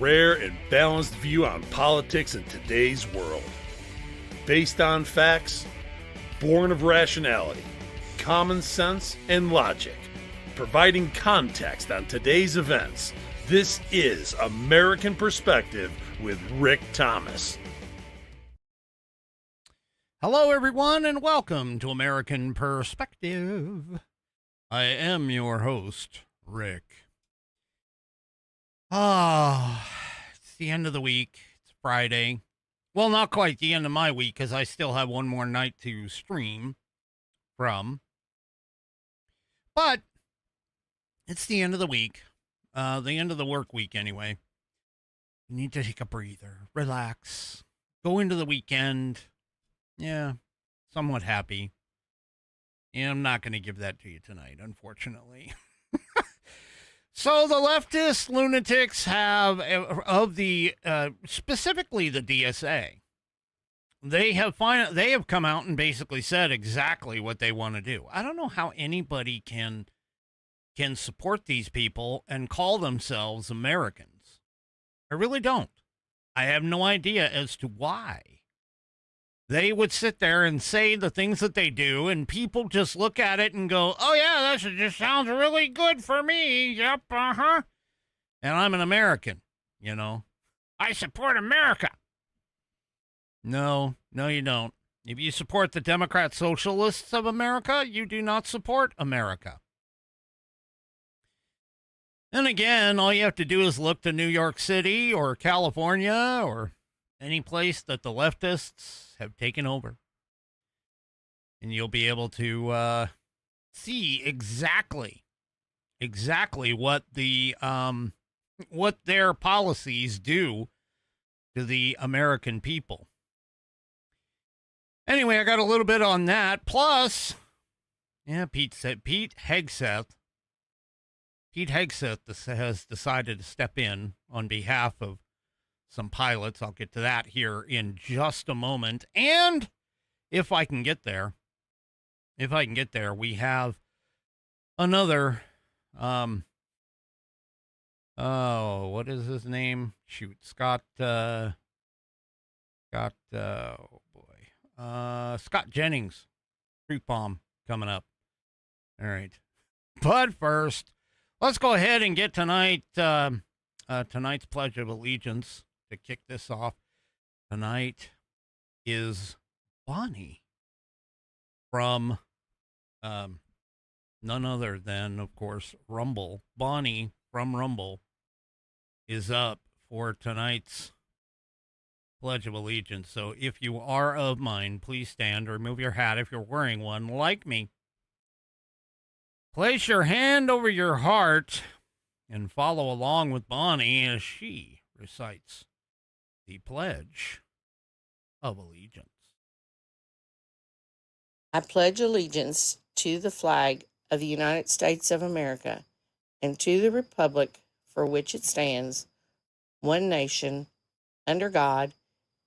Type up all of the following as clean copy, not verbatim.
rare and balanced view on politics in today's world. Based on facts, born of rationality, common sense, and logic, providing context on today's events. This is American Perspective with Rick Thomas. Hello, everyone, and welcome to American Perspective. I am your host, Rick. It's the end of the week. It's Friday. Well, not quite the end of my week, because I still have one more night to stream from. But it's the end of the week. The end of the work week, anyway. You need to take a breather, relax, go into the weekend. Yeah, somewhat happy. And I'm not going to give that to you tonight, unfortunately. So the leftist lunatics have, specifically the DSA, they have come out and basically said exactly what they want to do. I don't know how anybody can support these people and call themselves Americans. I really don't. I have no idea as to why they would sit there and say the things that they do, and people just look at it and go, oh, yeah, that just sounds really good for me. Yep, uh-huh. And I'm an American, you know. I support America. No, you don't. If you support the Democrat Socialists of America, you do not support America. And again, all you have to do is look to New York City or California or any place that the leftists have taken over, and you'll be able to see exactly what their policies do to the American people. Anyway, I got a little bit on that. Plus, yeah, Pete Hegseth has decided to step in on behalf of some pilots. I'll get to that here in just a moment. And if I can get there, we have another, what is his name? Shoot, Scott Jennings, truth bomb coming up. All right. But first, let's go ahead and get tonight's Pledge of Allegiance. To kick this off tonight is Bonnie from none other than, of course, Rumble. Bonnie from Rumble is up for tonight's Pledge of Allegiance. So if you are of mine, please stand or remove your hat if you're wearing one, like me. Place your hand over your heart and follow along with Bonnie as she recites the Pledge of Allegiance. I pledge allegiance to the flag of the United States of America and to the republic for which it stands, one nation, under God,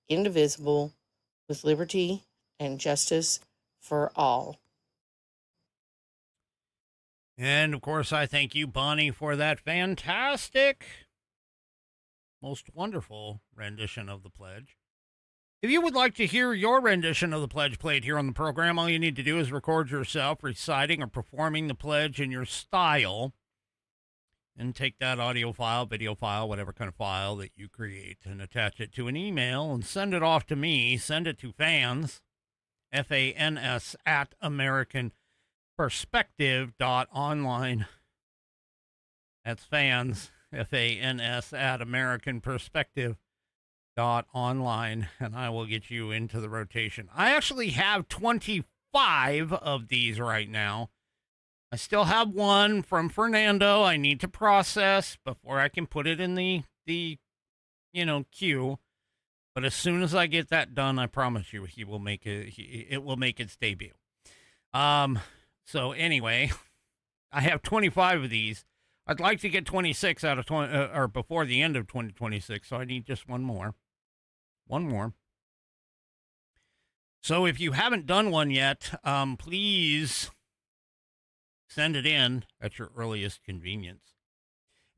indivisible, with liberty and justice for all. And, of course, I thank you, Bonnie, for that fantastic, most wonderful rendition of the pledge. If you would like to hear your rendition of the pledge played here on the program, all you need to do is record yourself reciting or performing the pledge in your style, and take that audio file, video file, whatever kind of file that you create, and attach it to an email and send it off to me. Send it to fans, F-A-N-S, at AmericanPerspective.online. That's fans, F-A-N-S, at AmericanPerspective.online, and I will get you into the rotation. I actually have 25 of these right now. I still have one from Fernando I need to process before I can put it in the queue. But as soon as I get that done, I promise you it will make its debut. So anyway, I have 25 of these. I'd like to get 26 out of 20, or before the end of 2026, so I need just one more. So if you haven't done one yet, please send it in at your earliest convenience.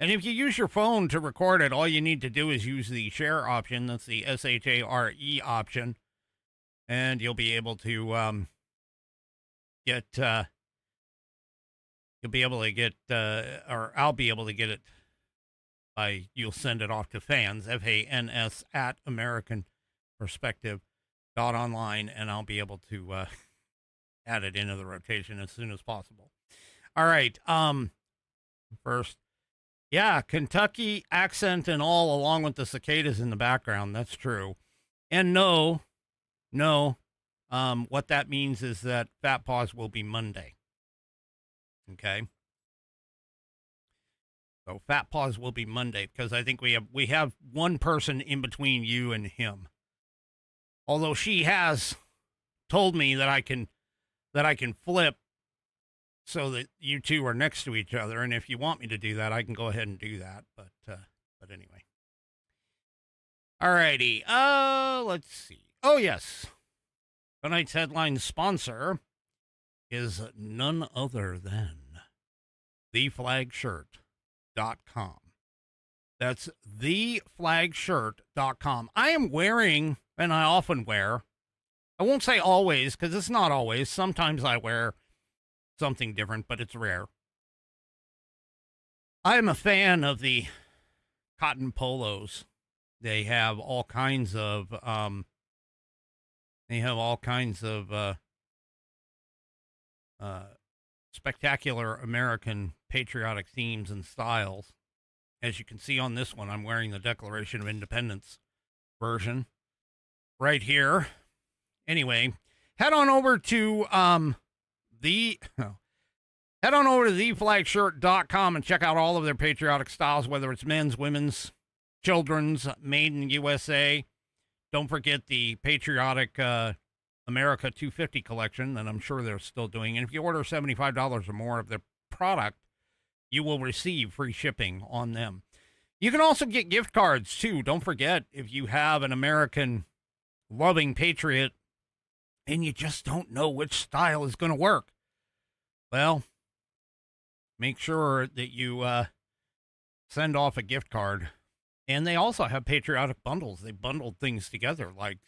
And if you use your phone to record it, all you need to do is use the share option. That's the SHARE option. And you'll be able to or I'll be able to get it you'll send it off to fans, FANS at AmericanPerspective.online, and I'll be able to add it into the rotation as soon as possible. All right. First, yeah, Kentucky accent and all, along with the cicadas in the background. That's true. And no, what that means is that Fat Paws will be Monday. Okay. So Fat Paws will be Monday, because I think we have one person in between you and him. Although she has told me that I can flip so that you two are next to each other, and if you want me to do that, I can go ahead and do that. But anyway. Alrighty. Let's see. Oh yes. Tonight's headline sponsor is none other than theflagshirt.com. That's theflagshirt.com. I am wearing, and I often wear, I won't say always, because it's not always. Sometimes I wear something different, but it's rare. I am a fan of the cotton polos. They have all kinds of spectacular American patriotic themes and styles. As you can see on this one, I'm wearing the Declaration of Independence version right here. Anyway, head on over to theflagshirt.com and check out all of their patriotic styles, whether it's men's, women's, children's, made in USA. Don't forget the patriotic America 250 collection that I'm sure they're still doing. And if you order $75 or more of their product, you will receive free shipping on them. You can also get gift cards too. Don't forget, if you have an American loving patriot and you just don't know which style is going to work, well, make sure that you send off a gift card. And they also have patriotic bundles. They bundled things together, like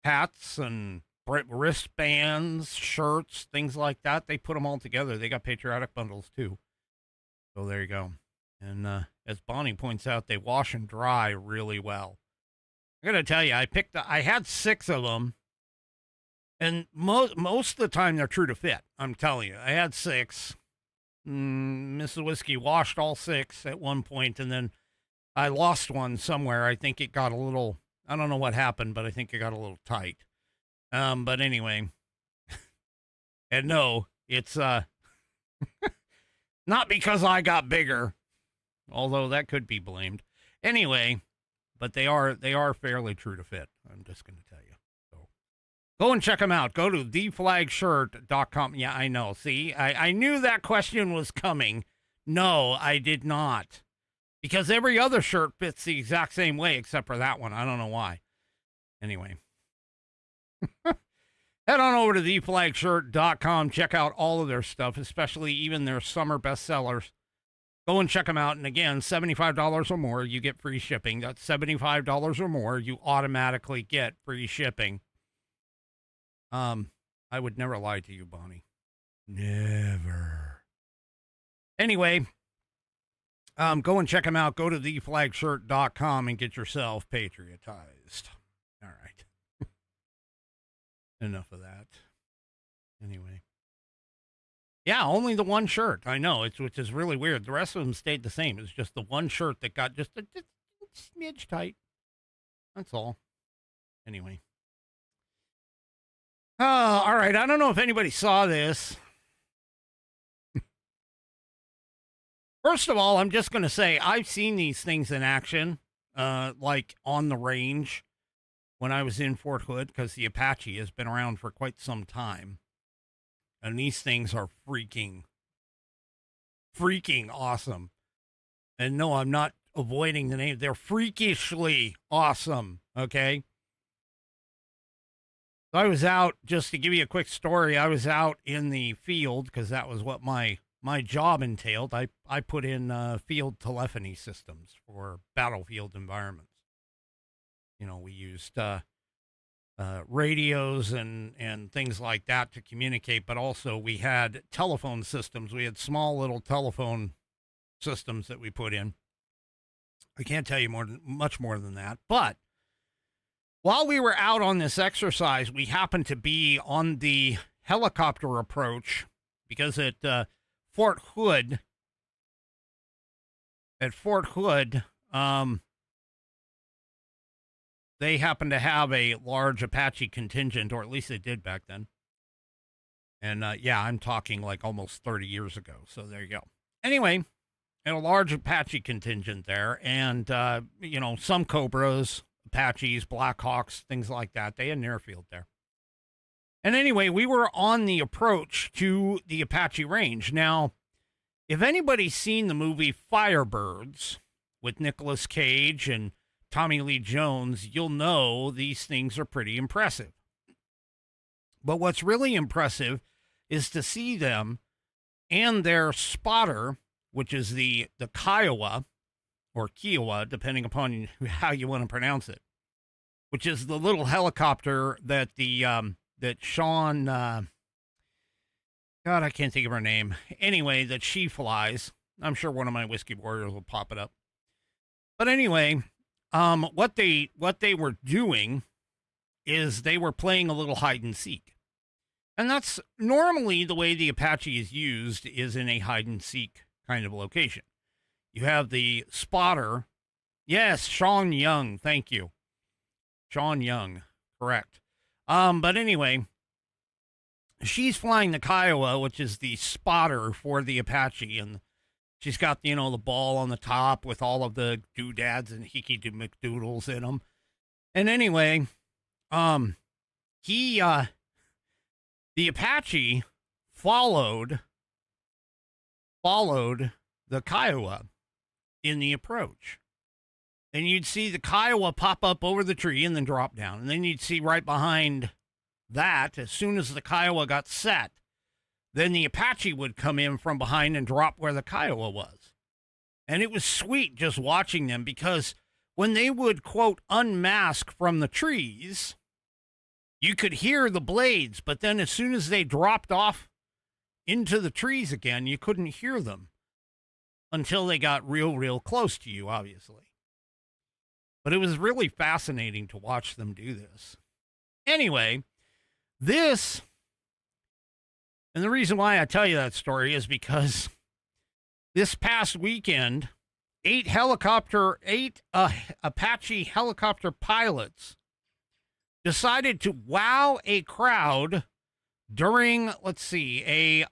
hats and wristbands, shirts, things like that. They put them all together. They got patriotic bundles too. So there you go. And as Bonnie points out, they wash and dry really well. I got to tell you, I had 6 of them, and most of the time they're true to fit. I'm telling you, I had 6. Mrs. Whiskey washed all 6 at one point, and then I lost one somewhere. I think it got a little, I don't know what happened, but I think it got a little tight. But anyway, and no, it's not because I got bigger, although that could be blamed. Anyway, but they are fairly true to fit. I'm just going to tell you. So go and check them out. Go to theflagshirt.com. Yeah, I know. See, I knew that question was coming. No, I did not. Because every other shirt fits the exact same way except for that one. I don't know why. Anyway. Head on over to theflagshirt.com. Check out all of their stuff, especially even their summer bestsellers. Go and check them out. And again, $75 or more, you get free shipping. That's $75 or more, you automatically get free shipping. I would never lie to you, Bonnie. Never. Anyway, go and check them out. Go to theflagshirt.com and get yourself patriotized. All right. Enough of that. Anyway. Yeah, only the one shirt. I know, which is really weird. The rest of them stayed the same. It's just the one shirt that got just a smidge tight. That's all. Anyway. All right. I don't know if anybody saw this. First of all, I'm just going to say I've seen these things in action, like on the range when I was in Fort Hood, because the Apache has been around for quite some time. And these things are freaking awesome. And no, I'm not avoiding the name. They're freakishly awesome, okay? I was out, just to give you a quick story, I was out in the field, because that was what my my job entailed, I put in field telephony systems for battlefield environments. You know, we used radios and things like that to communicate, but also we had telephone systems. We had small little telephone systems that we put in. I can't tell you much more than that, but while we were out on this exercise, we happened to be on the helicopter approach because at Fort Hood, they happened to have a large Apache contingent, or at least they did back then. And yeah, I'm talking like almost 30 years ago. So there you go. Anyway, and a large Apache contingent there, and you know, some Cobras, Apaches, Blackhawks, things like that. They had an airfield there. And anyway, we were on the approach to the Apache range. Now, if anybody's seen the movie Firebirds with Nicolas Cage and Tommy Lee Jones, you'll know these things are pretty impressive. But what's really impressive is to see them and their spotter, which is the Kiowa, or Kiowa, depending upon how you want to pronounce it, which is the little helicopter that that Sean, God, I can't think of her name. Anyway, that she flies. I'm sure one of my Whiskey Warriors will pop it up. But anyway, what they were doing is they were playing a little hide and seek. And that's normally the way the Apache is used, is in a hide and seek kind of location. You have the spotter. Yes, Sean Young. Thank you. Sean Young. Correct. But anyway, she's flying the Kiowa, which is the spotter for the Apache, and she's got, you know, the ball on the top with all of the doodads and hickey McDoodles in them. And anyway, the Apache followed the Kiowa in the approach. And you'd see the Kiowa pop up over the tree and then drop down. And then you'd see right behind that, as soon as the Kiowa got set, then the Apache would come in from behind and drop where the Kiowa was. And it was sweet just watching them, because when they would, quote, unmask from the trees, you could hear the blades. But then as soon as they dropped off into the trees again, you couldn't hear them until they got real close to you, obviously. But it was really fascinating to watch them do this. Anyway, and the reason why I tell you that story is because this past weekend, 8 Apache helicopter pilots decided to wow a crowd during, a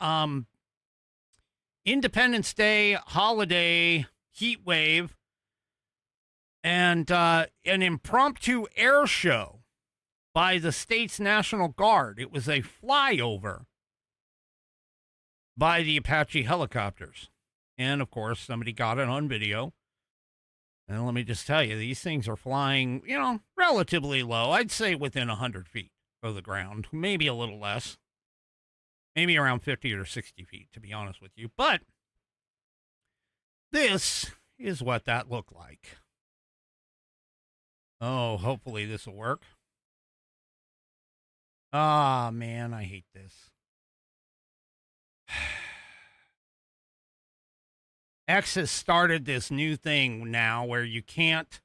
Independence Day holiday heat wave and an impromptu air show by the state's National Guard. It was a flyover by the Apache helicopters. And, of course, somebody got it on video. And let me just tell you, these things are flying, you know, relatively low. I'd say within 100 feet of the ground, maybe a little less. Maybe around 50 or 60 feet, to be honest with you. But this is what that looked like. Oh, hopefully this will work. Ah, man, I hate this. X has started this new thing now where you can't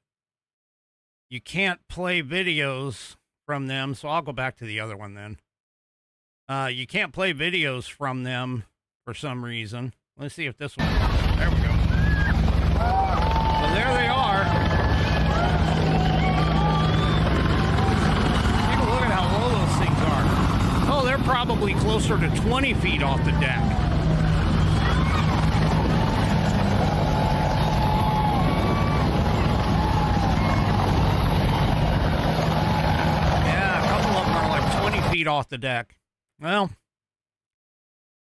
play videos from them. So I'll go back to the other one then. You can't play videos from them for some reason. Let's see if this one works. There we go. So there they are. Take a look at how low those things are. Oh, they're probably closer to 20 feet off the deck. Yeah, a couple of them are like 20 feet off the deck. Well,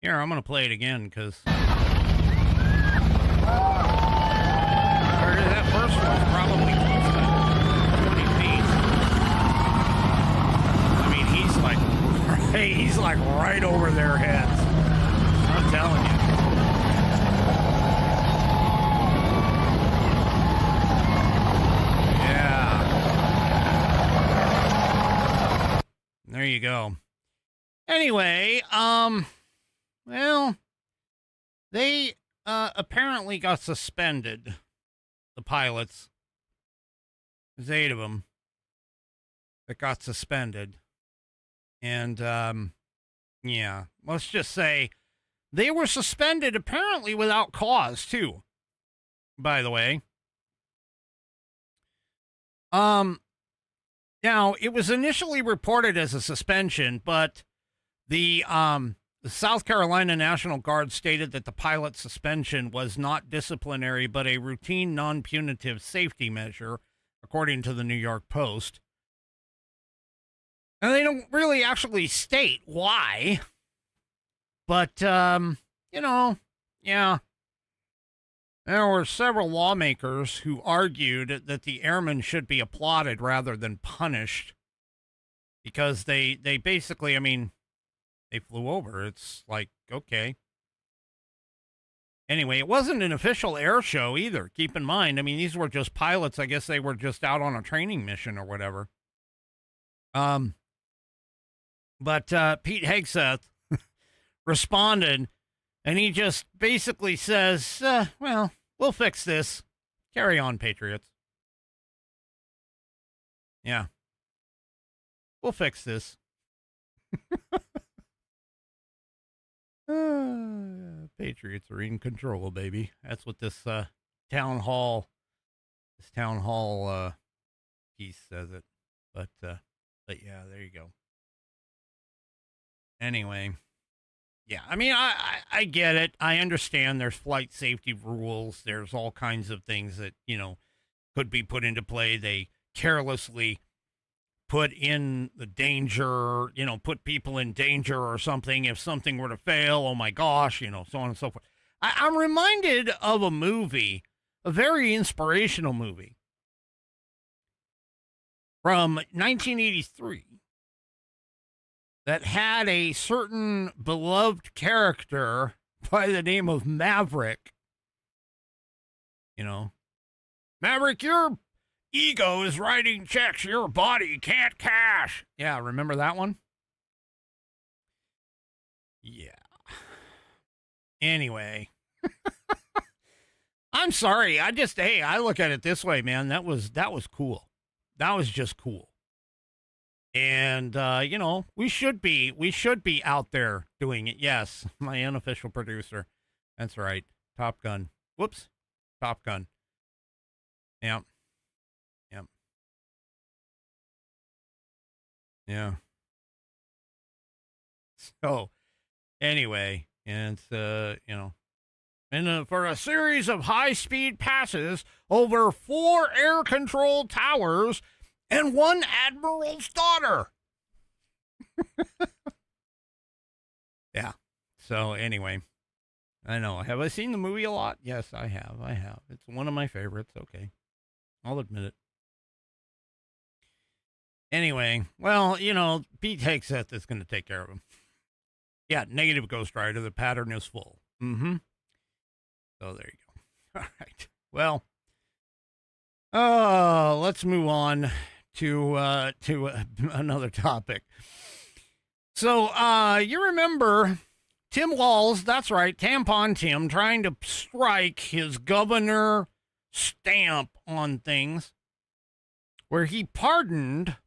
here, I'm going to play it again, because that first one's probably close to 20 feet. I mean, he's like right over their heads. I'm telling you. there you go. Anyway, well, they apparently got suspended. The pilots. There's 8 of them that got suspended. And, yeah, let's just say they were suspended apparently without cause, too, by the way. Now, it was initially reported as a suspension, but the South Carolina National Guard stated that the pilot suspension was not disciplinary, but a routine non-punitive safety measure, according to the New York Post. And they don't really actually state why, but, you know, yeah. There were several lawmakers who argued that the airmen should be applauded rather than punished because they basically, I mean, they flew over. It's like, okay. Anyway, it wasn't an official air show either. Keep in mind, I mean, these were just pilots. I guess they were just out on a training mission or whatever. But Pete Hegseth responded, and he just basically says, well, we'll fix this. Carry on, Patriots. Yeah. We'll fix this. Patriots are in control, baby. That's what this Townhall piece says it. But yeah, there you go. Anyway, yeah, I mean, I get it. I understand there's flight safety rules. There's all kinds of things that, you know, could be put into play. They carelessly put in the danger, you know, put people in danger or something. If something were to fail, oh my gosh, you know, so on and so forth. I'm reminded of a movie, a very inspirational movie from 1983 that had a certain beloved character by the name of Maverick. You know, Maverick, your ego is writing checks your body can't cash. Yeah, remember that one? Yeah. Anyway. I'm sorry. I look at it this way, man. That was cool. That was just cool. And, you know, we should be out there doing it. Yes, my unofficial producer. That's right. Top Gun. Whoops. Top Gun. Yep. Yep. Yeah. So, anyway, and, you know, and for a series of high-speed passes over 4 air-controlled towers and 1 admiral's daughter. Yeah. So anyway, I know. Have I seen the movie a lot? Yes, I have. It's one of my favorites. Okay. I'll admit it. Anyway, well, you know, Pete Hegseth is going to take care of him. Yeah, negative Ghost Rider. The pattern is full. Mm-hmm. So there you go. All right. Well, let's move on to another topic. So, you remember Tim Walz, that's right, Tampon Tim, trying to strike his governor stamp on things, where he pardoned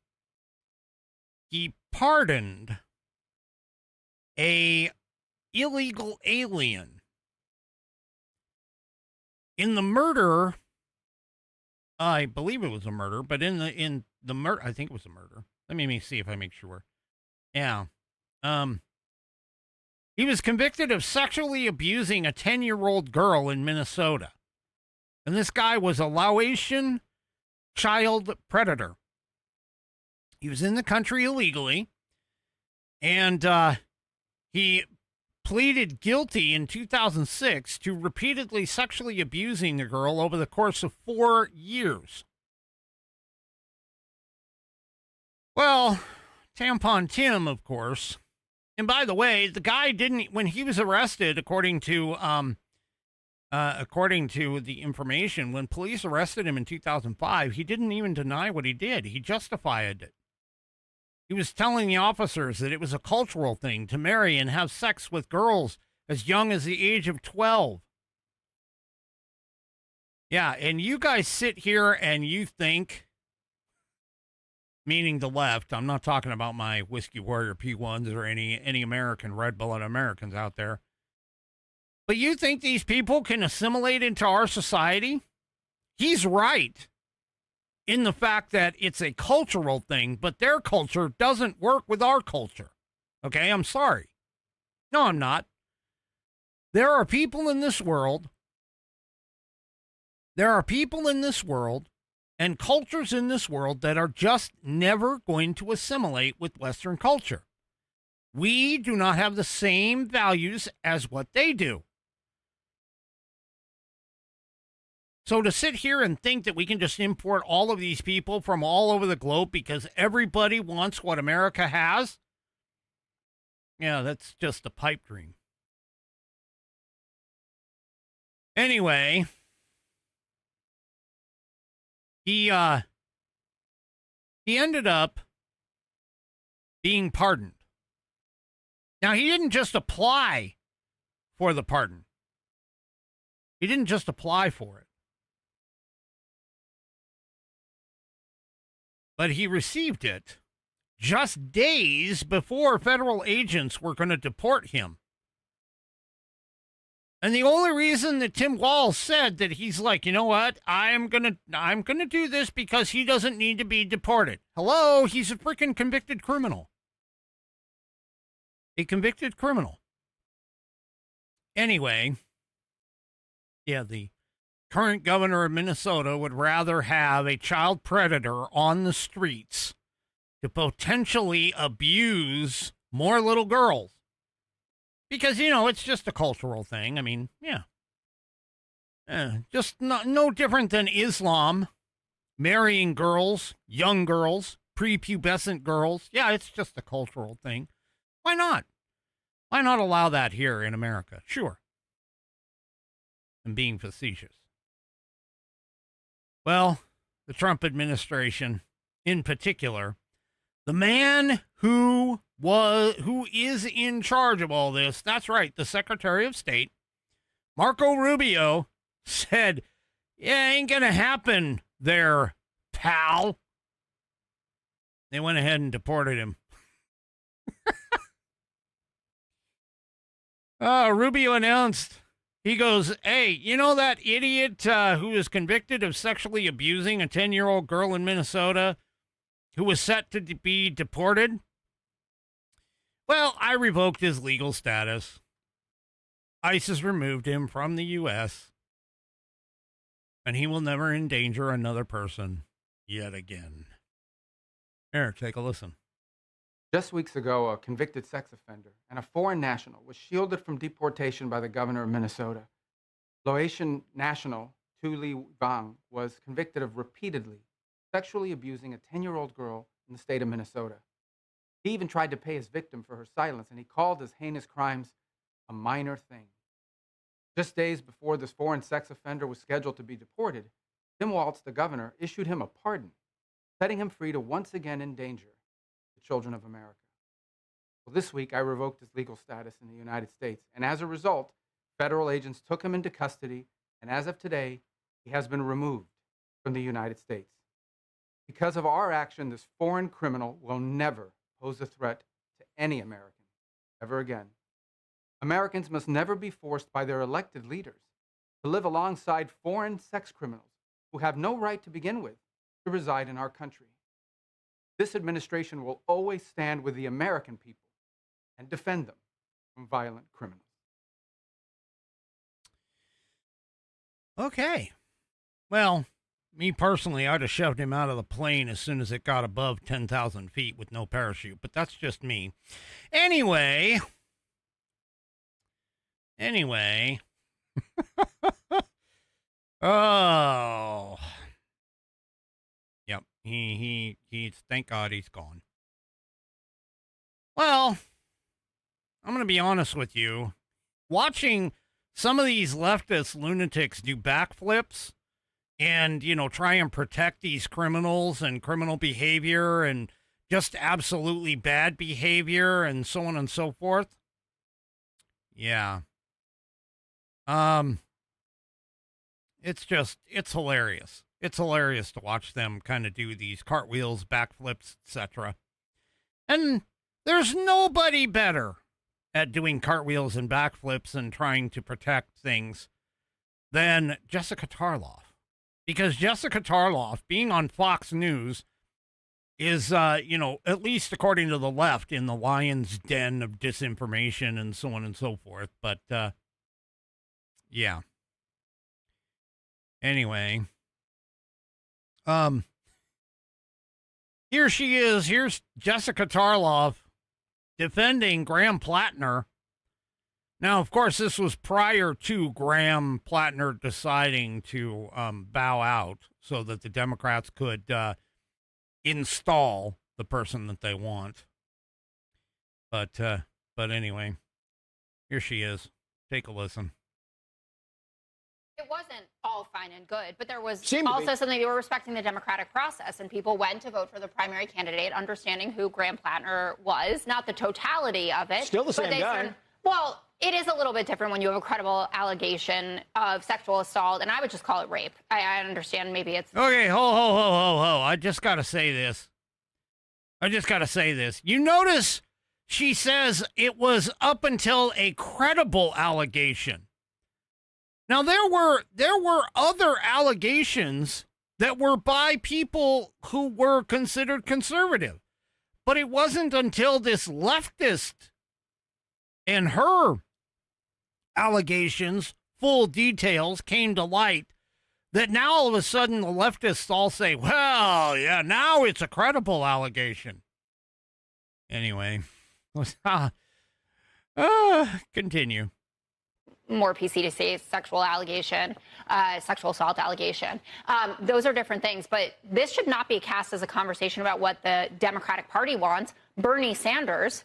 a illegal alien in the murder. I believe it was a murder, but in the murder, I think it was a murder. Let me see if I make sure. Yeah. He was convicted of sexually abusing a 10-year-old girl in Minnesota. And this guy was a Laotian child predator. He was in the country illegally, and he pleaded guilty in 2006 to repeatedly sexually abusing the girl over the course of 4 years. Well, Tampon Tim, of course. And by the way, the guy didn't, when he was arrested, according to the information, when police arrested him in 2005, he didn't even deny what he did. He justified it. He was telling the officers that it was a cultural thing to marry and have sex with girls as young as the age of 12. Yeah, and you guys sit here and you think, meaning the left, I'm not talking about my Whiskey Warrior P1s or any American, red-blooded Americans out there, but you think these people can assimilate into our society? He's right in the fact that it's a cultural thing, but their culture doesn't work with our culture. Okay, I'm sorry. No, I'm not. There are people in this world. There are people in this world and cultures in this world that are just never going to assimilate with Western culture. We do not have the same values as what they do. So to sit here and think that we can just import all of these people from all over the globe because everybody wants what America has, yeah, that's just a pipe dream. Anyway, he ended up being pardoned. Now, he didn't just apply for the pardon. He didn't just apply for it. But he received it just days before federal agents were going to deport him. And the only reason that Tim Walz said that he's like, you know what, I'm gonna do this because he doesn't need to be deported. Hello, he's a freaking convicted criminal. A convicted criminal. Anyway, yeah, the current governor of Minnesota would rather have a child predator on the streets to potentially abuse more little girls. Because, you know, it's just a cultural thing. I mean, yeah. Just no different than Islam marrying girls, young girls, prepubescent girls. Yeah, it's just a cultural thing. Why not? Why not allow that here in America? Sure. I'm being facetious. Well, the Trump administration in particular, the man who is in charge of all this, that's right, the Secretary of State, Marco Rubio, said, yeah, ain't gonna happen there, pal. They went ahead and deported him. Rubio announced, he goes, hey, you know that idiot who was convicted of sexually abusing a 10-year-old girl in Minnesota who was set to be deported? Well, I revoked his legal status. ICE has removed him from the U.S., and he will never endanger another person yet again. Here, take a listen. Just weeks ago, a convicted sex offender and a foreign national was shielded from deportation by the governor of Minnesota. Laotian national Tu Li Vang was convicted of repeatedly sexually abusing a 10-year-old girl in the state of Minnesota. He even tried to pay his victim for her silence, and he called his heinous crimes a minor thing. Just days before this foreign sex offender was scheduled to be deported, Tim Walz, the governor, issued him a pardon, setting him free to once again endanger the children of America. Well, this week, I revoked his legal status in the United States, and as a result, federal agents took him into custody, and as of today, he has been removed from the United States. Because of our action, this foreign criminal will never pose a threat to any American ever again. Americans must never be forced by their elected leaders to live alongside foreign sex criminals who have no right to begin with to reside in our country. This administration will always stand with the American people and defend them from violent criminals. Okay. Well, me personally, I'd have shoved him out of the plane as soon as it got above 10,000 feet with no parachute, but that's just me. Anyway. Oh. Yep. He's, thank God he's gone. Well, I'm going to be honest with you. Watching some of these leftist lunatics do backflips and, you know, try and protect these criminals and criminal behavior and just absolutely bad behavior and so on and so forth. Yeah. It's hilarious. It's hilarious to watch them kind of do these cartwheels, backflips, etc. And there's nobody better at doing cartwheels and backflips and trying to protect things than Jessica Tarloff. Because Jessica Tarloff, being on Fox News, is, at least according to the left, in the lion's den of disinformation and so on and so forth. But, yeah. Anyway. Here she is. Here's Jessica Tarloff defending Graham Plattner. Now, of course, this was prior to Graham Plattner deciding to bow out so that the Democrats could install the person that they want. But anyway, here she is. Take a listen. It wasn't all fine and good, but there was also something they were respecting the democratic process, and people went to vote for the primary candidate, understanding who Graham Plattner was, not the totality of it. Still the same guy. Well, it is a little bit different when you have a credible allegation of sexual assault, and I would just call it rape. I understand maybe it's... Okay, ho. I just got to say this. You notice she says it was up until a credible allegation. Now, there were other allegations that were by people who were considered conservative. But it wasn't until this leftist and her allegations, full details, came to light that now all of a sudden the leftists all say, well, yeah, now it's a credible allegation. Anyway, continue. More PC to say sexual assault allegation. Those are different things, but this should not be cast as a conversation about what the Democratic Party wants. Bernie Sanders,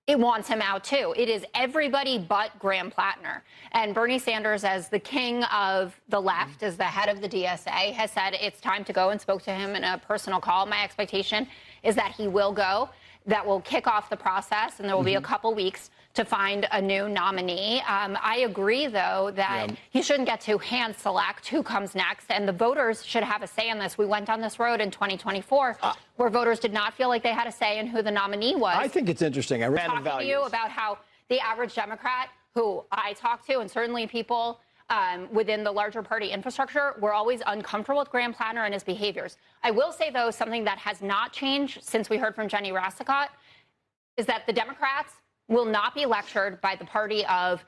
it wants him out too. It is everybody but Graham Plattner. And Bernie Sanders, as the king of the left, as the head of the DSA, has said it's time to go and spoke to him in a personal call. My expectation is that he will go. That will kick off the process, and there will be a couple weeks to find a new nominee. I agree, though, that he shouldn't get to hand select who comes next, and the voters should have a say in this. We went down this road in 2024 where voters did not feel like they had a say in who the nominee was. I think it's interesting. I read talking to you about how the average Democrat, who I talk to, and certainly people within the larger party infrastructure, were always uncomfortable with Graham Plattner and his behaviors. I will say, though, something that has not changed since we heard from Jenny Rassicot is that the Democrats will not be lectured by the party of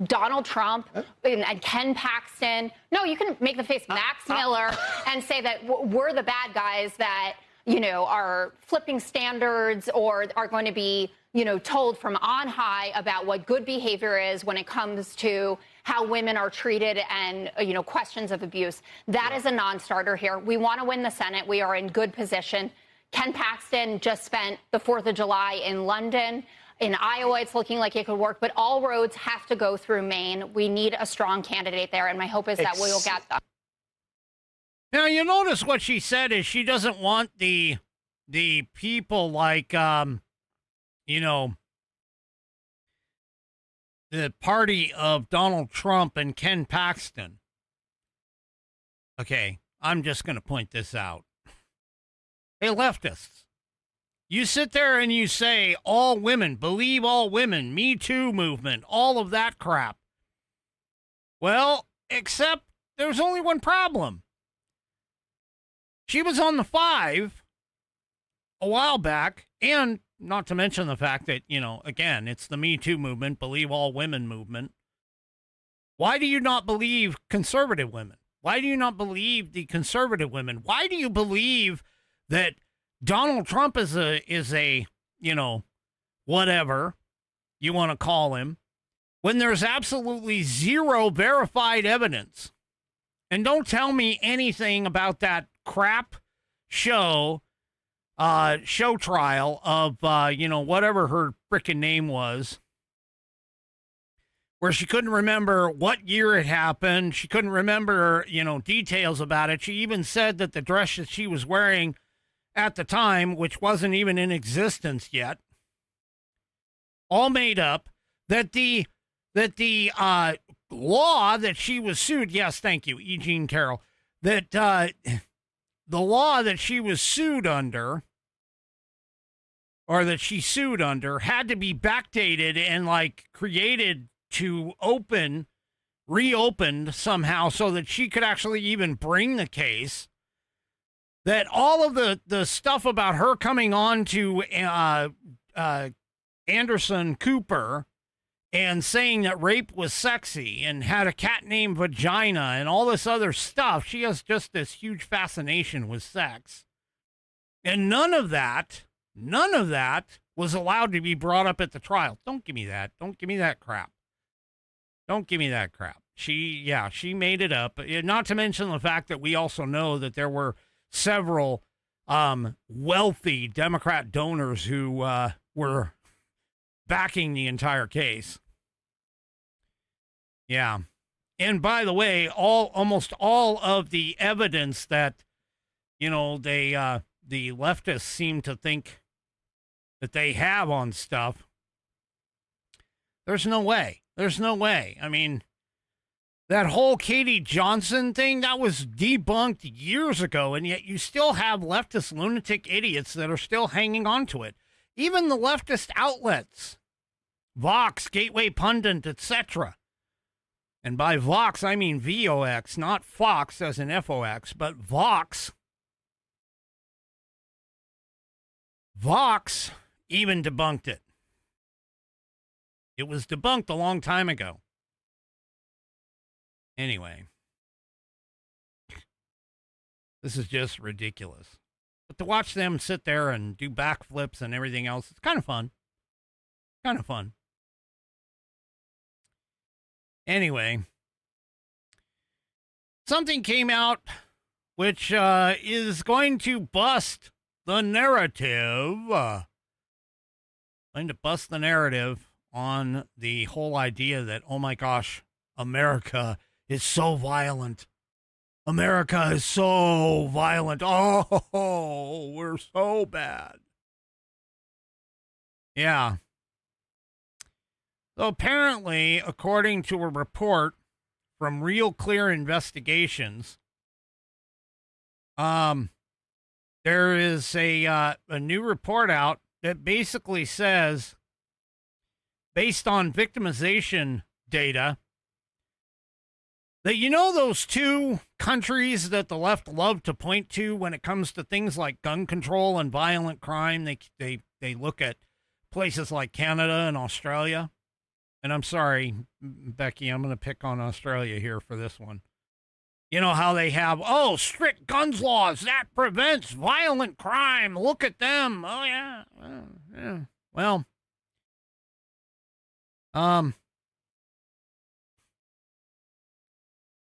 Donald Trump and Ken Paxton. No, you can make the face Max Miller and say that we're the bad guys that, are flipping standards or are going to be, told from on high about what good behavior is when it comes to how women are treated and, questions of abuse. That is a non-starter here. We want to win the Senate. We are in good position. Ken Paxton just spent the 4th of July in London. In Iowa, it's looking like it could work, but all roads have to go through Maine. We need a strong candidate there, and my hope is that we will get them. Now, you notice what she said is she doesn't want the people like, the party of Donald Trump and Ken Paxton. Okay, I'm just going to point this out. Hey, leftists. You sit there and you say all women, believe all women, Me Too movement, all of that crap. Well, except there's only one problem. She was on the 5 a while back, and not to mention the fact that, again, it's the Me Too movement, believe all women movement. Why do you not believe conservative women? Why do you not believe the conservative women? Why do you believe that Donald Trump is a whatever you want to call him, when there's absolutely zero verified evidence? And don't tell me anything about that crap show trial of, whatever her frickin' name was, where she couldn't remember what year it happened. She couldn't remember, details about it. She even said that the dress that she was wearing at the time, which wasn't even in existence yet, all made up, that the law that she was sued, yes, thank you, E. Jean Carroll, that the law that she was sued under, or that she sued under, had to be backdated and like created to reopened somehow so that she could actually even bring the case. That all of the stuff about her coming on to Anderson Cooper and saying that rape was sexy and had a cat named Vagina and all this other stuff, she has just this huge fascination with sex. And none of that was allowed to be brought up at the trial. Don't give me that. Don't give me that crap. Don't give me that crap. She made it up. Not to mention the fact that we also know that there were several wealthy Democrat donors who were backing the entire case. Yeah. And by the way, almost all of the evidence that, the leftists seem to think that they have on stuff, there's no way. There's no way. I mean, that whole Katie Johnson thing, that was debunked years ago, and yet you still have leftist lunatic idiots that are still hanging on to it. Even the leftist outlets, Vox, Gateway Pundit, etc. And by Vox, I mean VOX, not Fox as in FOX, but Vox. Vox even debunked it. It was debunked a long time ago. Anyway, this is just ridiculous. But to watch them sit there and do backflips and everything else, it's kind of fun. Kind of fun. Anyway, something came out which is going to bust the narrative. Going to bust the narrative on the whole idea that, oh my gosh, America is so violent. America is so violent. Oh, we're so bad. Yeah. So apparently, according to a report from Real Clear Investigations, there is a new report out that basically says, based on victimization data, that those two countries that the left love to point to when it comes to things like gun control and violent crime, they look at places like Canada and Australia. And I'm sorry, Becky, I'm going to pick on Australia here for this one. You know how they have, strict guns laws that prevents violent crime. Look at them. Oh yeah. Yeah. Well,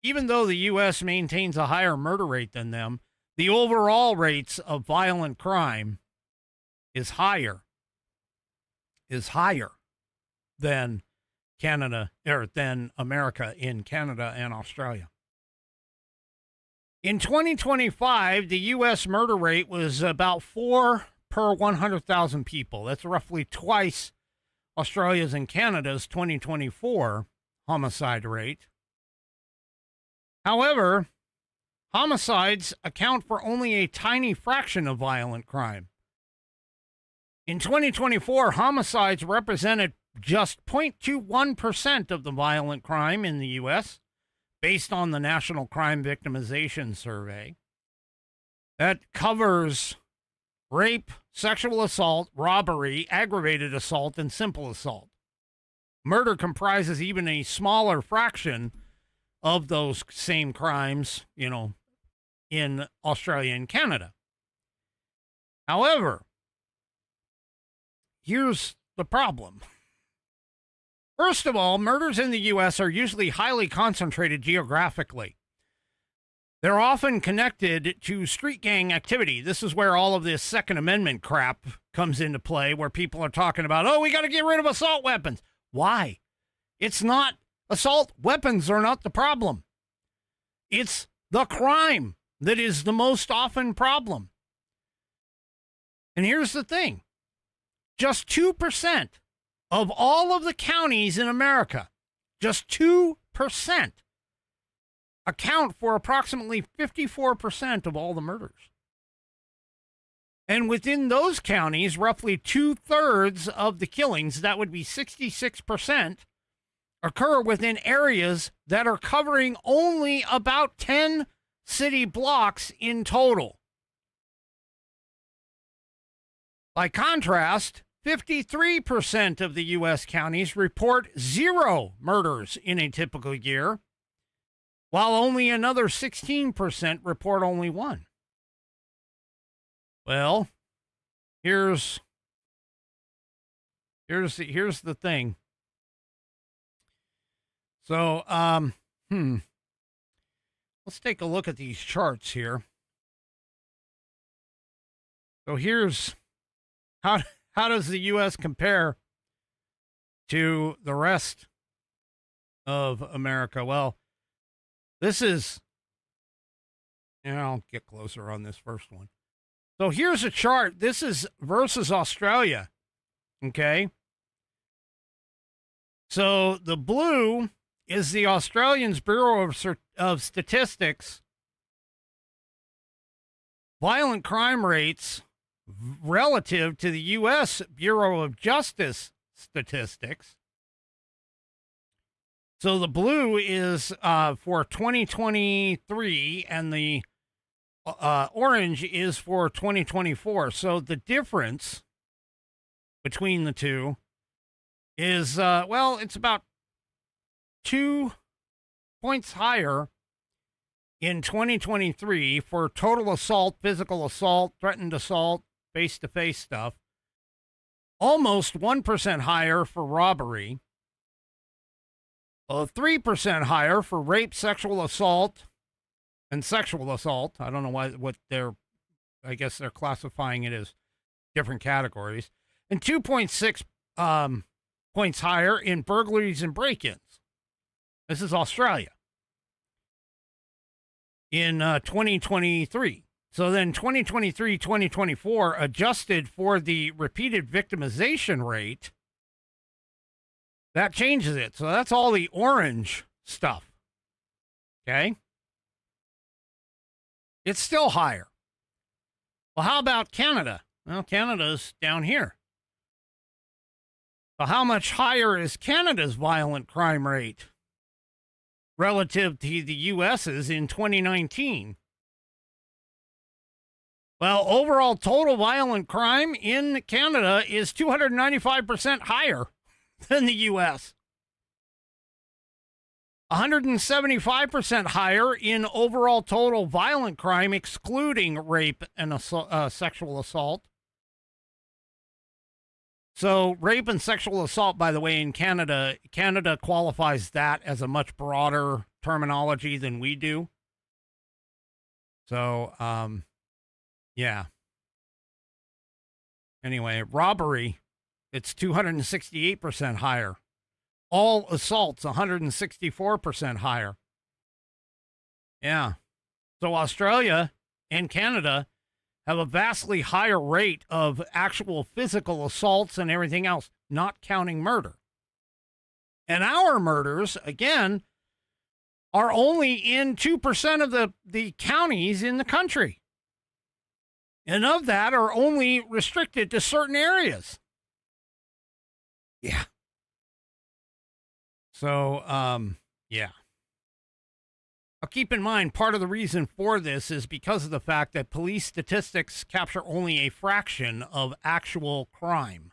even though the U.S. maintains a higher murder rate than them, the overall rates of violent crime is higher than Canada, or than America in Canada and Australia. In 2025, the U.S. murder rate was about 4 per 100,000 people. That's roughly twice Australia's and Canada's 2024 homicide rate. However, homicides account for only a tiny fraction of violent crime. In 2024, homicides represented just 0.21% of the violent crime in the U.S., based on the National Crime Victimization Survey. That covers rape, sexual assault, robbery, aggravated assault, and simple assault. Murder comprises even a smaller fraction of those same crimes, in Australia and Canada. However, here's the problem. First of all, murders in the U.S. are usually highly concentrated geographically. They're often connected to street gang activity. This is where all of this Second Amendment crap comes into play, where people are talking about, we got to get rid of assault weapons. Why? It's not assault weapons are not the problem. It's the crime that is the most often problem. And here's the thing. Just 2% of all of the counties in America, just 2% account for approximately 54% of all the murders. And within those counties, roughly 2/3 of the killings, that would be 66%, occur within areas that are covering only about 10 city blocks in total. By contrast, 53% of the U.S. counties report 0 murders in a typical year, while only another 16% report only 1. Well, here's the thing. So, let's take a look at these charts here. So here's how does the U.S. compare to the rest of America? Well, this is, I'll get closer on this first one. So here's a chart. This is versus Australia. Okay. So the blue is the Australians Bureau of Statistics violent crime rates relative to the U.S. Bureau of Justice statistics. So the blue is for 2023 and the orange is for 2024. So the difference between the two is, it's about 2 points higher in 2023 for total assault, physical assault, threatened assault, face-to-face stuff. Almost 1% higher for robbery. 3% higher for rape, sexual assault, and sexual assault. I don't know I guess they're classifying it as different categories. And 2.6 points higher in burglaries and break-ins. This is Australia. In 2023. So then 2023, 2024, adjusted for the repeated victimization rate, that changes it. So that's all the orange stuff. Okay? It's still higher. Well, how about Canada? Well, Canada's down here. So how much higher is Canada's violent crime rate relative to the U.S.'s in 2019? Well, overall total violent crime in Canada is 295% higher than the U.S. 175% higher in overall total violent crime, excluding rape and sexual assault. So rape and sexual assault, by the way, in Canada qualifies that as a much broader terminology than we do. So, yeah. Anyway, robbery, it's 268% higher. All assaults, 164% higher. Yeah. So Australia and Canada have a vastly higher rate of actual physical assaults and everything else, not counting murder. And our murders, again, are only in 2% of the counties in the country. And of that are only restricted to certain areas. Yeah. So, yeah. Now, keep in mind, part of the reason for this is because of the fact that police statistics capture only a fraction of actual crime.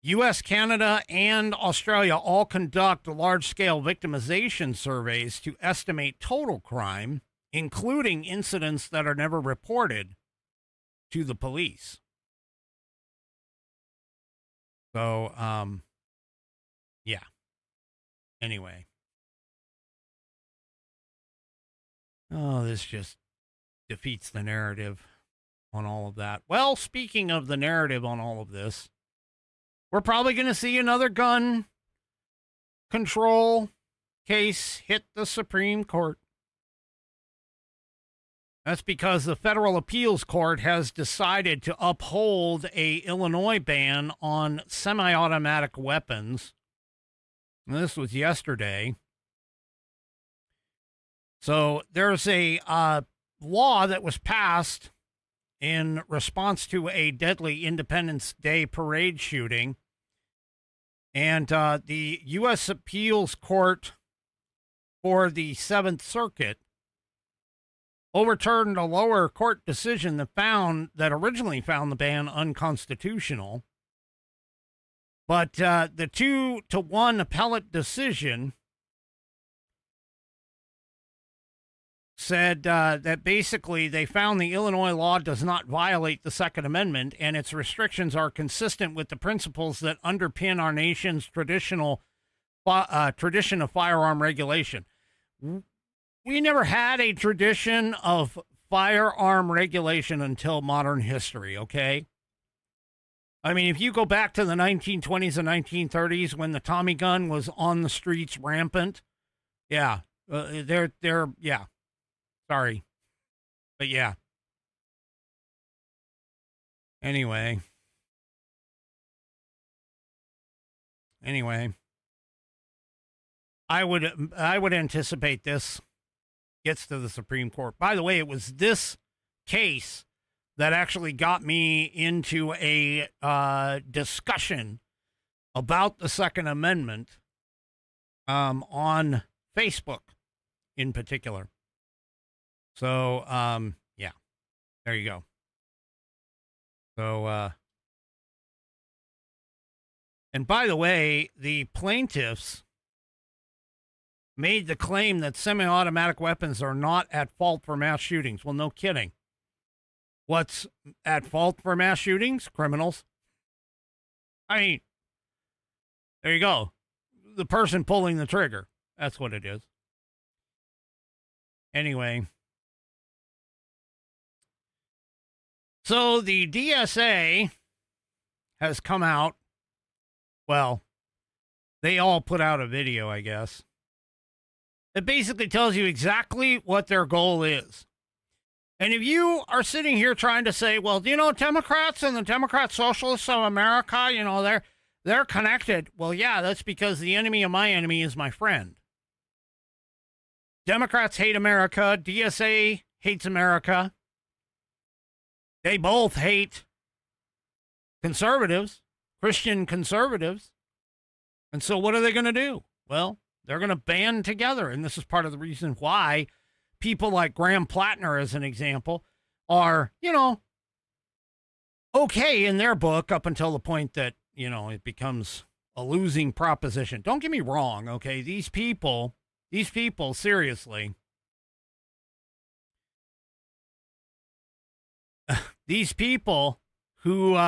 U.S., Canada, and Australia all conduct large-scale victimization surveys to estimate total crime, including incidents that are never reported to the police. So, yeah. Anyway. Oh, this just defeats the narrative on all of that. Well, speaking of the narrative on all of this, we're probably going to see another gun control case hit the Supreme Court. That's because the federal appeals court has decided to uphold a Illinois ban on semi-automatic weapons. And this was yesterday. So there's a law that was passed in response to a deadly Independence Day parade shooting. And the U.S. Appeals Court for the Seventh Circuit overturned a lower court decision that originally found the ban unconstitutional. But the 2-1 appellate decision said that basically they found the Illinois law does not violate the Second Amendment, and its restrictions are consistent with the principles that underpin our nation's tradition of firearm regulation. We never had a tradition of firearm regulation until modern history, okay? I mean, if you go back to the 1920s and 1930s when the Tommy gun was on the streets rampant, yeah, yeah. Sorry. But yeah. Anyway. I would anticipate this gets to the Supreme Court. By the way, it was this case that actually got me into a discussion about the Second Amendment on Facebook in particular. So, yeah, there you go. So, and by the way, the plaintiffs made the claim that semi-automatic weapons are not at fault for mass shootings. Well, no kidding. What's at fault for mass shootings? Criminals. I mean, there you go. The person pulling the trigger. That's what it is. Anyway. So the DSA has come out. Well, they all put out a video, I guess. It basically tells you exactly what their goal is. And if you are sitting here trying to say, well, you know, Democrats and the Democrat Socialists of America, you know, they're connected. Well, yeah, that's because the enemy of my enemy is my friend. Democrats hate America. DSA hates America. They both hate conservatives, Christian conservatives. And so what are they going to do? Well, they're going to band together. And this is part of the reason why people like Graham Plattner, as an example, are, you know, okay in their book up until the point that, you know, it becomes a losing proposition. Don't get me wrong, okay? These people, seriously, these people who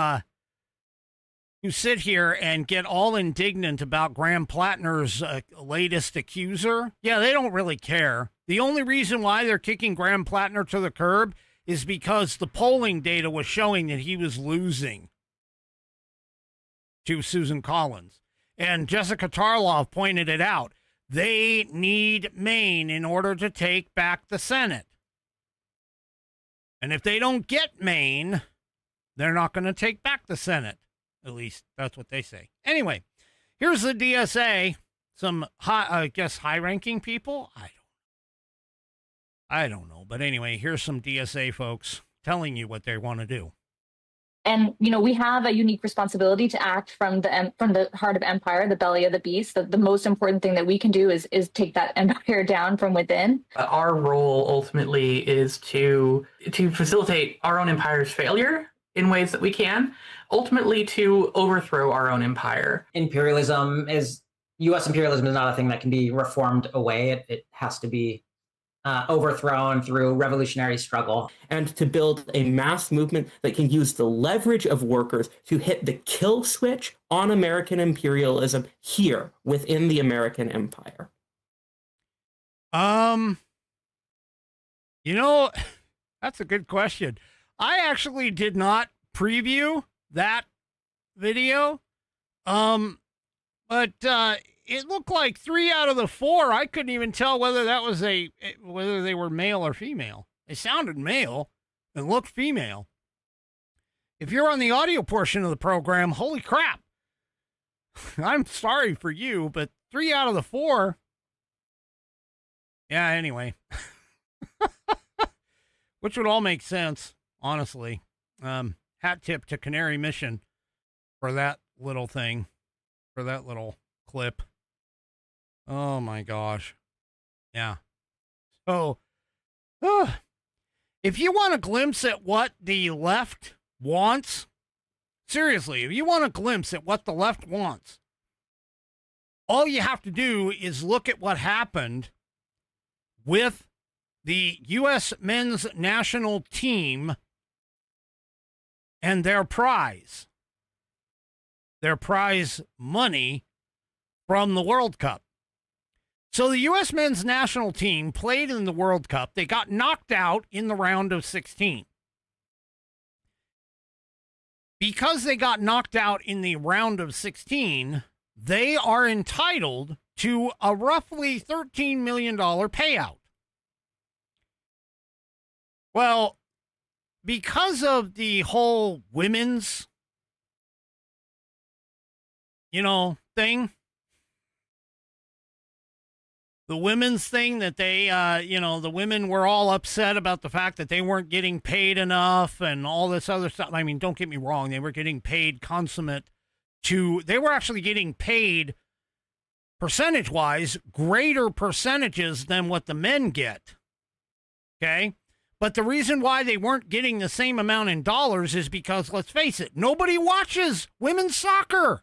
sit here and get all indignant about Graham Plattner's latest accuser, yeah, they don't really care. The only reason why they're kicking Graham Plattner to the curb is because the polling data was showing that he was losing to Susan Collins. And Jessica Tarlov pointed it out. They need Maine in order to take back the Senate. And if they don't get Maine, they're not going to take back the Senate. At least that's what they say. Anyway, here's the DSA. Some high-ranking people. I don't know. But anyway, here's some DSA folks telling you what they want to do. And, you know, we have a unique responsibility to act from the heart of empire, the belly of the beast. The most important thing that we can do is take that empire down from within. Our role ultimately is to facilitate our own empire's failure in ways that we can, ultimately to overthrow our own empire. U.S. imperialism is not a thing that can be reformed away. It has to be overthrown through revolutionary struggle. And to build a mass movement that can use the leverage of workers to hit the kill switch on American imperialism here within the American empire. You know, that's a good question. I actually did not preview that video. But it looked like 3 out of the 4. I couldn't even tell whether that was whether they were male or female. They sounded male and looked female. If you're on the audio portion of the program, holy crap. I'm sorry for you, but 3 out of the 4. Yeah, anyway. Which would all make sense, honestly. Hat tip to Canary Mission for that little thing, for that little clip. Oh my gosh. Yeah. So, if you want a glimpse at what the left wants, seriously, if you want a glimpse at what the left wants, all you have to do is look at what happened with the U.S. men's national team and their prize money from the World Cup. So the U.S. men's national team played in the World Cup. They got knocked out in the round of 16. Because they got knocked out in the round of 16, they are entitled to a roughly $13 million payout. Well, because of the whole women's, thing, the women's thing that they, the women were all upset about the fact that they weren't getting paid enough and all this other stuff. I mean, don't get me wrong. They were getting paid they were actually getting paid percentage-wise, greater percentages than what the men get. Okay? But the reason why they weren't getting the same amount in dollars is because, let's face it, nobody watches women's soccer.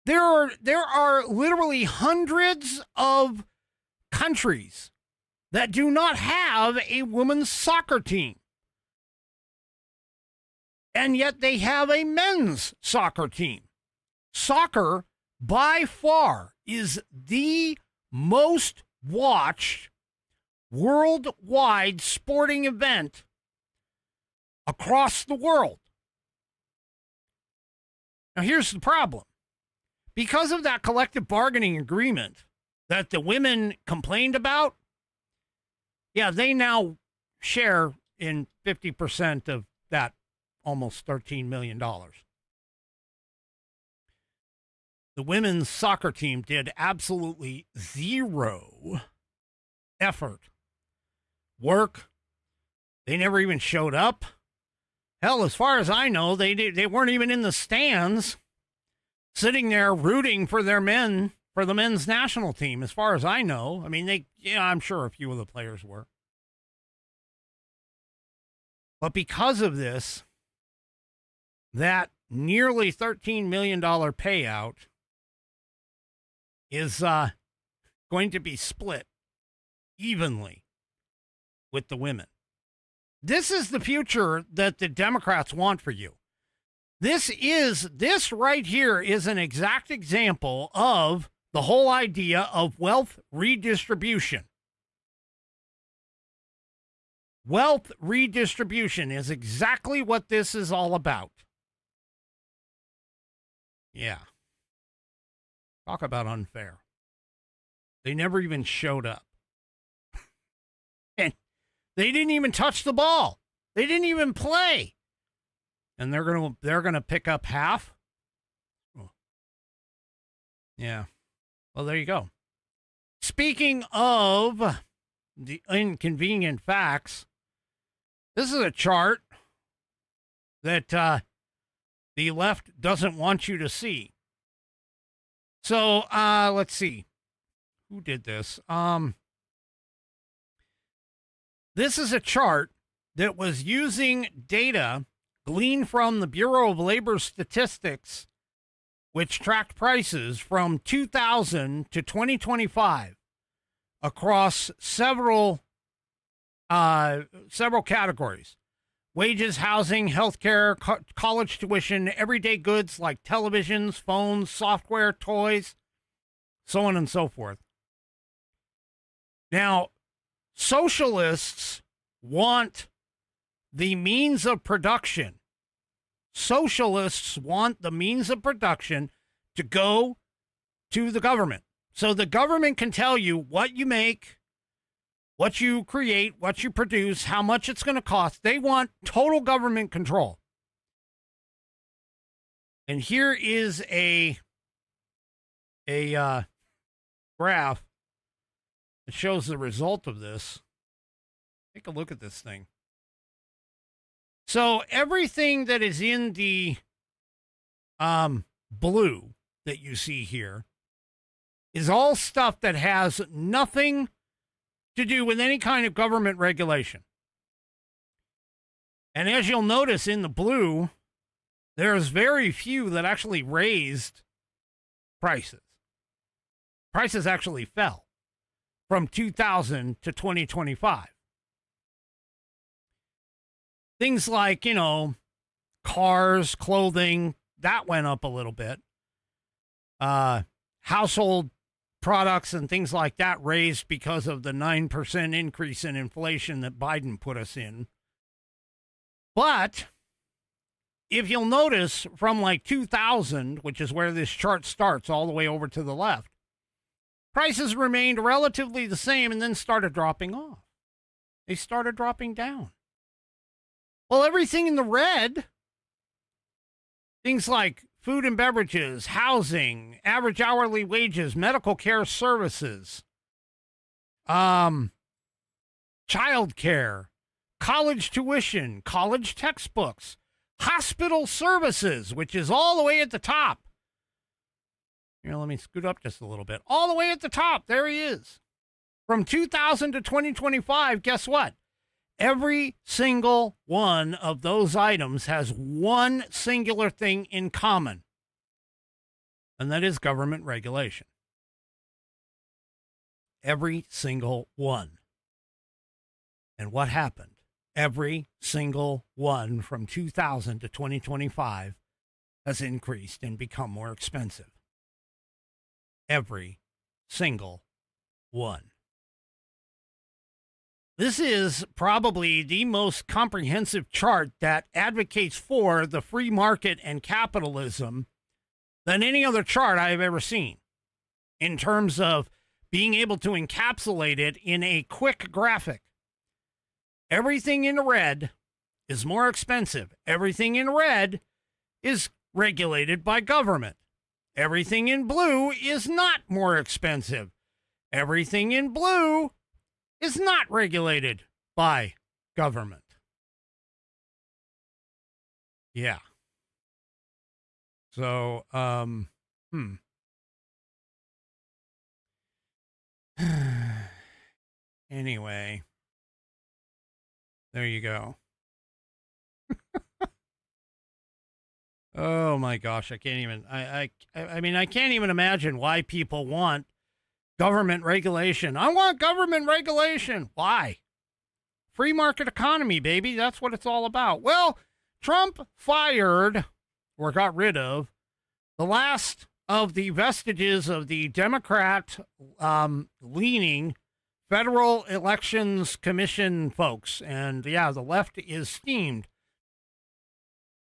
There are literally hundreds of countries that do not have a women's soccer team. And yet they have a men's soccer team. Soccer, by far, is the most watched worldwide sporting event across the world. Now, here's the problem. Because of that collective bargaining agreement that the women complained about, yeah, they now share in 50% of that almost $13 million. The women's soccer team did absolutely zero effort, work. They never even showed up. Hell, as far as I know, they weren't even in the stands, sitting there rooting for the men's national team, as far as I know. I mean, I'm sure a few of the players were. But because of this, that nearly $13 million payout is going to be split evenly with the women. This is the future that the Democrats want for you. This right here is an exact example of the whole idea of wealth redistribution. Wealth redistribution is exactly what this is all about. Yeah. Talk about unfair. They never even showed up. And they didn't even touch the ball. They didn't even play. And they're gonna pick up half. Oh. Yeah. Well, there you go. Speaking of the inconvenient facts, this is a chart that the left doesn't want you to see. So let's see. Who did this? This is a chart that was using data gleaned from the Bureau of Labor Statistics, which tracked prices from 2000 to 2025 across several categories: wages, housing, healthcare, college tuition, everyday goods like televisions, phones, software, toys, so on and so forth. Now, socialists want the means of production. Socialists want the means of production to go to the government. So the government can tell you what you make, what you create, what you produce, how much it's going to cost. They want total government control. And here is a graph that shows the result of this. Take a look at this thing. So everything that is in the blue that you see here is all stuff that has nothing to do with any kind of government regulation. And as you'll notice in the blue, there's very few that actually raised prices. Prices actually fell from 2000 to 2025. Things like, cars, clothing, that went up a little bit. Household products and things like that raised because of the 9% increase in inflation that Biden put us in. But if you'll notice from like 2000, which is where this chart starts all the way over to the left, prices remained relatively the same and then started dropping off. They started dropping down. Well, everything in the red, things like food and beverages, housing, average hourly wages, medical care services, child care, college tuition, college textbooks, hospital services, which is all the way at the top. Here, let me scoot up just a little bit. All the way at the top, there he is. From 2000 to 2025, guess what? Every single one of those items has one singular thing in common, and that is government regulation. Every single one. And what happened? Every single one from 2000 to 2025 has increased and become more expensive. Every single one. This is probably the most comprehensive chart that advocates for the free market and capitalism than any other chart I have ever seen, in terms of being able to encapsulate it in a quick graphic. Everything in red is more expensive. Everything in red is regulated by government. Everything in blue is not more expensive. Everything in blue is not regulated by government. Yeah. So, anyway, there you go. Oh my gosh, I can't even, I mean, I can't even imagine why people want government regulation. I want government regulation. Why? Free market economy, baby. That's what it's all about. Well, Trump fired or got rid of the last of the vestiges of the Democrat leaning Federal Elections Commission folks. And yeah, the left is steamed.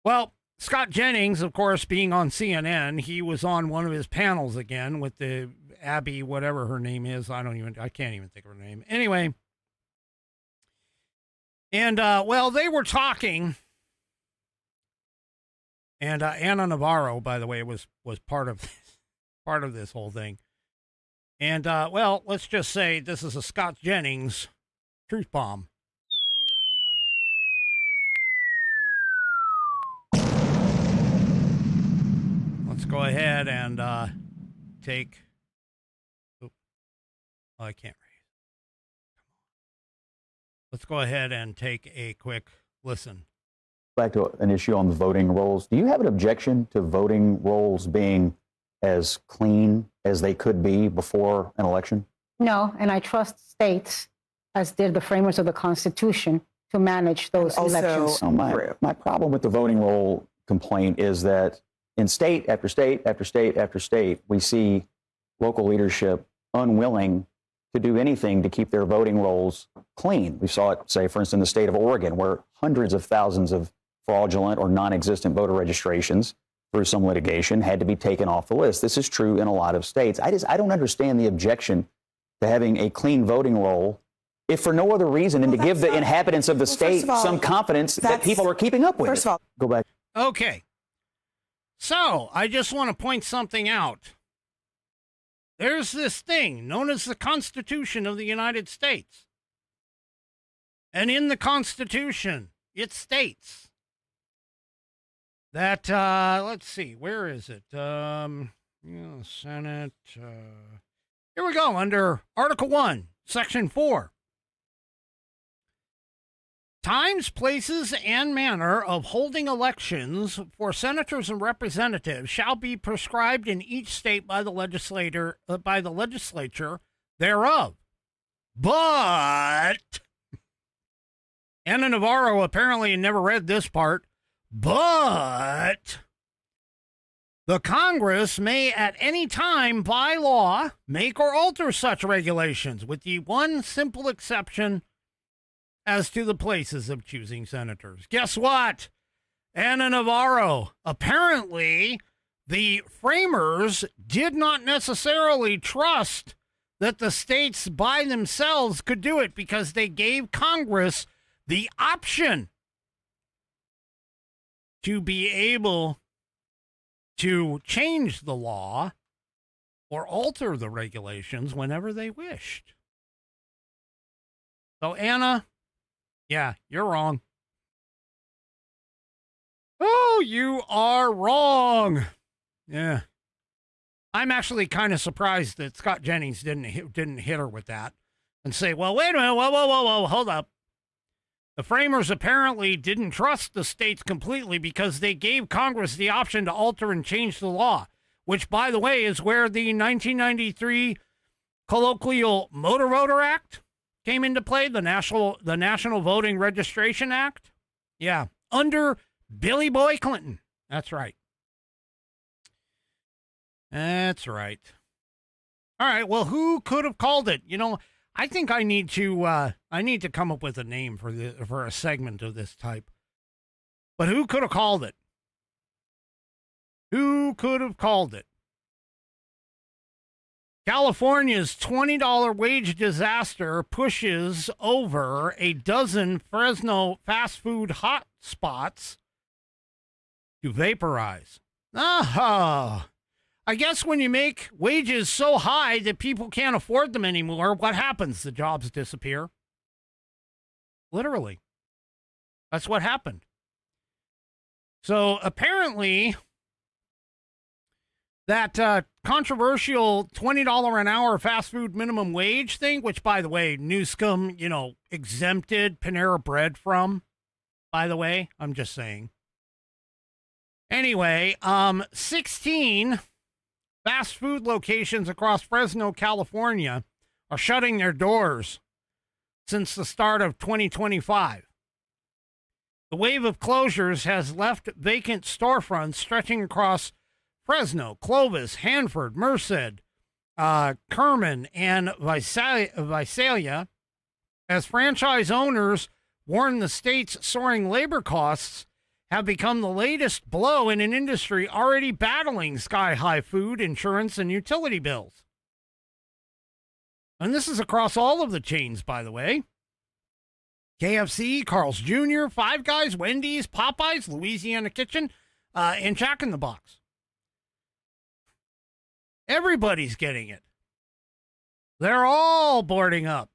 Well, Scott Jennings, of course, being on CNN, he was on one of his panels again with the Abby, whatever her name is. I can't even think of her name. Anyway. And, well, they were talking. And Ana Navarro, by the way, was part of this whole thing. And, well, let's just say this is a Scott Jennings truth bomb. Let's go ahead and take... Oh, I can't read. Let's go ahead and take a quick listen. Back to an issue on the voting rolls. Do you have an objection to voting rolls being as clean as they could be before an election? No, and I trust states, as did the framers of the Constitution, to manage those elections. So my problem with the voting roll complaint is that in state after state after state after state, we see local leadership unwilling to do anything to keep their voting rolls clean. We saw it, say, for instance, in the state of Oregon, where hundreds of thousands of fraudulent or non-existent voter registrations through some litigation had to be taken off the list. This is true in a lot of states. I don't understand the objection to having a clean voting roll if for no other reason than to give the inhabitants of the state some confidence that people are keeping up with. First of all, go back. Okay. So I just want to point something out. There's this thing known as the Constitution of the United States. And in the Constitution, it states that, let's see, where is it? Senate. Here we go, under Article 1, Section 4. Times, places, and manner of holding elections for senators and representatives shall be prescribed in each state by the legislature thereof. But Anna Navarro apparently never read this part. But the Congress may at any time by law make or alter such regulations, with the one simple exception as to the places of choosing senators. Guess what? Anna Navarro, apparently the framers did not necessarily trust that the states by themselves could do it, because they gave Congress the option to be able to change the law or alter the regulations whenever they wished. So, Anna, yeah, you're wrong. Oh, you are wrong. Yeah. I'm actually kind of surprised that Scott Jennings didn't hit her with that and say, well, wait a minute, whoa, hold up. The framers apparently didn't trust the states completely because they gave Congress the option to alter and change the law, which, by the way, is where the 1993 Colloquial Motor Voter Act came into play, the National Voting Registration Act. Yeah, under Billy Boy Clinton. That's right. That's right. All right, well, who could have called it? You know, I think I need to come up with a name for a segment of this type. But who could have called it? Who could have called it? California's $20 wage disaster pushes over a dozen Fresno fast food hot spots to vaporize. Ah, I guess when you make wages so high that people can't afford them anymore, what happens? The jobs disappear. Literally. That's what happened. So apparently, that controversial $20 an hour fast food minimum wage thing, which, by the way, Newscom, exempted Panera Bread from, by the way, I'm just saying. Anyway, 16 fast food locations across Fresno, California are shutting their doors since the start of 2025. The wave of closures has left vacant storefronts stretching across Fresno, Clovis, Hanford, Merced, Kerman, and Visalia, as franchise owners warn the state's soaring labor costs have become the latest blow in an industry already battling sky-high food, insurance, and utility bills. And this is across all of the chains, by the way. KFC, Carl's Jr., Five Guys, Wendy's, Popeyes, Louisiana Kitchen, and Jack in the Box. Everybody's getting it. They're all boarding up.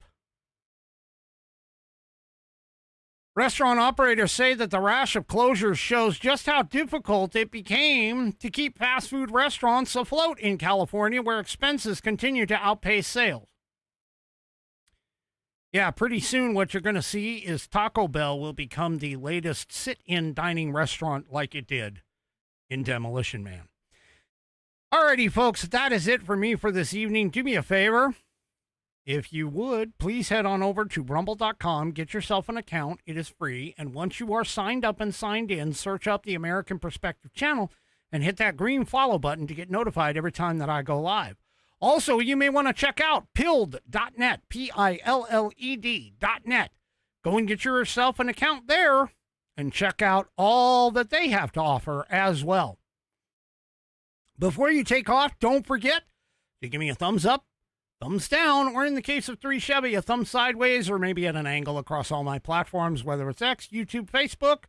Restaurant operators say that the rash of closures shows just how difficult it became to keep fast food restaurants afloat in California, where expenses continue to outpace sales. Yeah, pretty soon what you're going to see is Taco Bell will become the latest sit-in dining restaurant like it did in Demolition Man. Alrighty, folks, that is it for me for this evening. Do me a favor. If you would, please head on over to rumble.com, get yourself an account. It is free. And once you are signed up and signed in, search up the American Perspective channel and hit that green follow button to get notified every time that I go live. Also, you may want to check out pilled.net, Pilled.net. Go and get yourself an account there and check out all that they have to offer as well. Before you take off, don't forget to give me a thumbs up, thumbs down, or in the case of 3 Chevy, a thumb sideways, or maybe at an angle across all my platforms, whether it's X, YouTube, Facebook,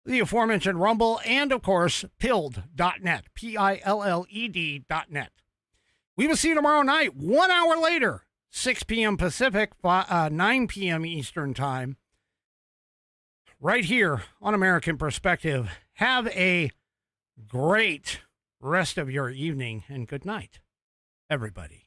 the aforementioned Rumble, and of course, pilled.net, PILLED.net. We will see you tomorrow night, 1 hour later, 6 p.m. Pacific, 9 p.m. Eastern Time, right here on American Perspective. Have a great rest of your evening, and good night, everybody.